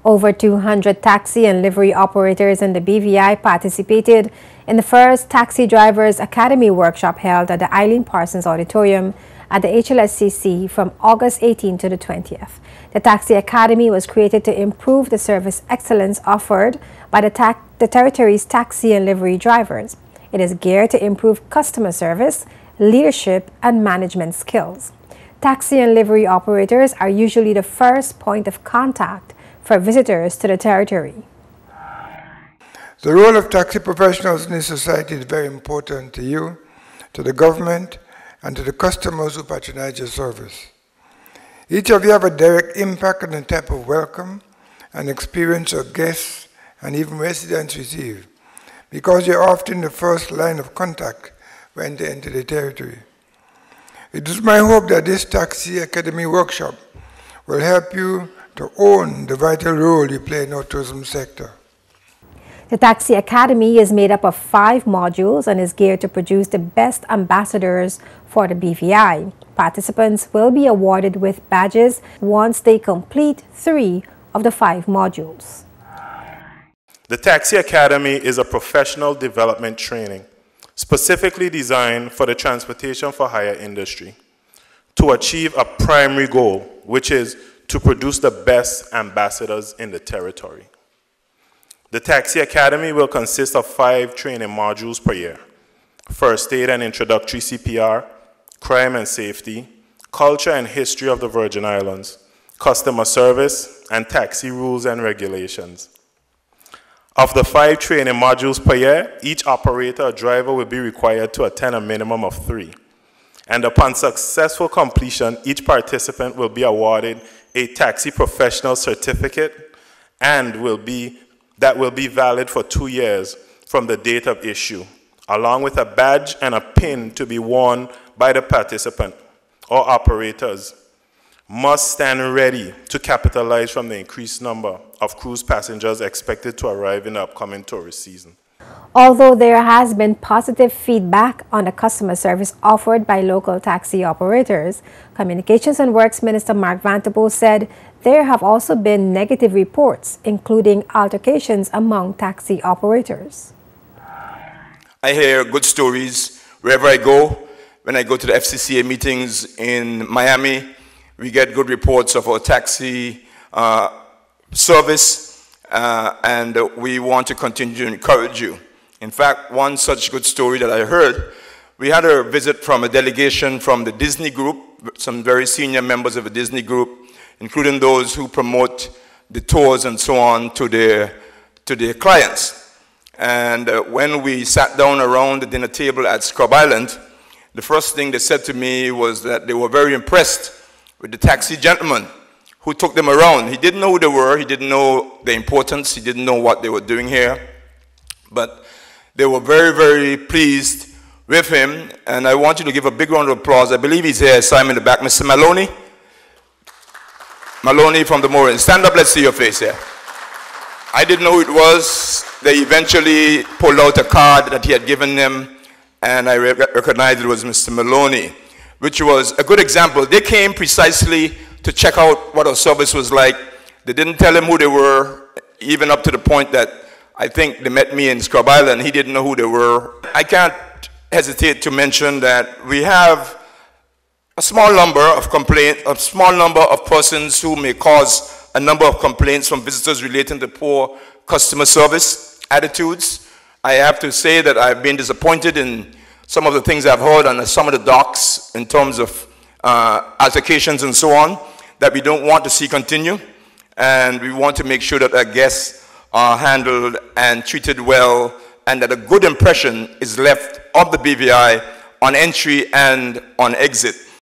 Over 200 taxi and livery operators in the BVI participated in the first Taxi Drivers Academy workshop held at the Eileen Parsons Auditorium at the HLSCC from August 18 to the 20th. The Taxi Academy was created to improve the service excellence offered by the territory's taxi and livery drivers. It is geared to improve customer service, leadership, and management skills. Taxi and livery operators are usually the first point of contact for visitors to the territory. The role of taxi professionals in this society is very important to you, to the government, and to the customers who patronize your service. Each of you have a direct impact on the type of welcome and experience your guests and even residents receive, because you're often the first line of contact when they enter the territory. It is my hope that this Taxi Academy workshop will help you to own the vital role you play in our tourism sector. The Taxi Academy is made up of 5 modules and is geared to produce the best ambassadors for the BVI. Participants will be awarded with badges once they complete 3 of the 5 modules. The Taxi Academy is a professional development training specifically designed for the transportation for hire industry to achieve a primary goal, which is to produce the best ambassadors in the territory. The Taxi Academy will consist of 5 training modules per year: First Aid and Introductory CPR, Crime and Safety, Culture and History of the Virgin Islands, Customer Service, and Taxi Rules and Regulations. Of the 5 training modules per year, each operator or driver will be required to attend a minimum of 3. And upon successful completion, each participant will be awarded a taxi professional certificate and that will be valid for 2 years from the date of issue, along with a badge and a pin to be worn by the participant. Or operators must stand ready to capitalize from the increased number of cruise passengers expected to arrive in the upcoming tourist season. Although there has been positive feedback on the customer service offered by local taxi operators, Communications and Works Minister Mark Vanterpool said there have also been negative reports, including altercations among taxi operators. I hear good stories wherever I go. When I go to the FCCA meetings in Miami, we get good reports of our taxi service, and we want to continue to encourage you. In fact, one such good story that I heard, we had a visit from a delegation from the Disney Group, some very senior members of the Disney Group, including those who promote the tours and so on to their clients. And when we sat down around the dinner table at Scrub Island, the first thing they said to me was that they were very impressed with the taxi gentleman who took them around. He didn't know who they were, he didn't know the importance, he didn't know what they were doing here, but they were very, very pleased with him, and I want you to give a big round of applause. I believe he's here, Simon in the back, Mr. Maloney. Maloney from the Morin. Stand up, let's see your face here. I didn't know who it was. They eventually pulled out a card that he had given them, and I recognized it was Mr. Maloney, which was a good example. They came precisely to check out what our service was like. They didn't tell him who they were, even up to the point that I think they met me in Scrub Island. He didn't know who they were. I can't hesitate to mention that we have a small number of complaints, a small number of persons who may cause a number of complaints from visitors relating to poor customer service attitudes. I have to say that I've been disappointed in some of the things I've heard on some of the docks in terms of altercations and so on, that we don't want to see continue. And we want to make sure that our guests are handled and treated well, and that a good impression is left of the BVI on entry and on exit.